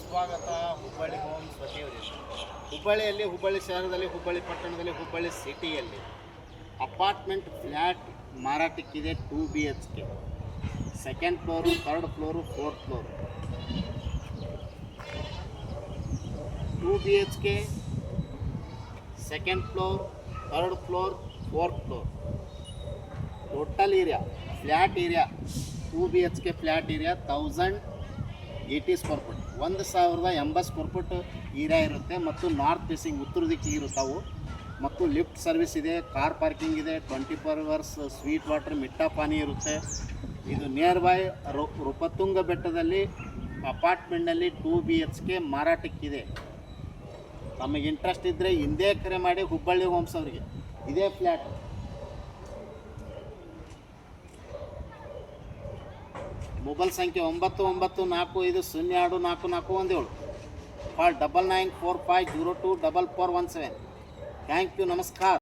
ಸ್ವಾಗತ ಹುಬ್ಬಳ್ಳಿ ಹೋಮ್ಸ್ ವತಿಯವರಿಗೆ. ಹುಬ್ಬಳ್ಳಿಯಲ್ಲಿ, ಹುಬ್ಬಳ್ಳಿ ಶಹರದಲ್ಲಿ, ಹುಬ್ಬಳ್ಳಿ ಪಟ್ಟಣದಲ್ಲಿ, ಹುಬ್ಬಳ್ಳಿ ಸಿಟಿಯಲ್ಲಿ ಅಪಾರ್ಟ್ಮೆಂಟ್ ಫ್ಲ್ಯಾಟ್ ಮಾರಾಟಕ್ಕಿದೆ. 2 BHK, second floor, third floor, fourth floor. 2 BHK, second floor, third floor, fourth floor. Total area, flat area 2 BHK flat area 1080 square foot, 1080 square foot area ಇರುತ್ತೆ. ಮತ್ತು north facing, ಉತ್ತರ ದಿಕ್ಕಿಗೆ ಇರುತ್ತವು. ಮತ್ತು ಲಿಫ್ಟ್ ಸರ್ವಿಸ್ ಇದೆ, car parking ಇದೆ, 24 hours sweet water ಮಿಠಾ ಪಾನಿ ಇರುತ್ತೆ. ಇದು ನಿಯರ್ ಬೈ ರೂಪತುಂಗ ಬೆಟ್ಟದಲ್ಲಿ ಅಪಾರ್ಟ್ಮೆಂಟ್ನಲ್ಲಿ 2 BHK ಮಾರಾಟಕ್ಕಿದೆ. ನಮಗೆ ಇಂಟ್ರೆಸ್ಟ್ ಇದ್ದರೆ ಹಿಂದೆ ಕರೆ ಮಾಡಿ ಹುಬ್ಬಳ್ಳಿ ಹೋಮ್ಸ್ ಅವರಿಗೆ. ಇದೇ ಫ್ಲ್ಯಾಟ್. ಮೊಬೈಲ್ ಸಂಖ್ಯೆ 9945024417 ಕಾಲ್ 9945024417. ಥ್ಯಾಂಕ್ ಯು, ನಮಸ್ಕಾರ.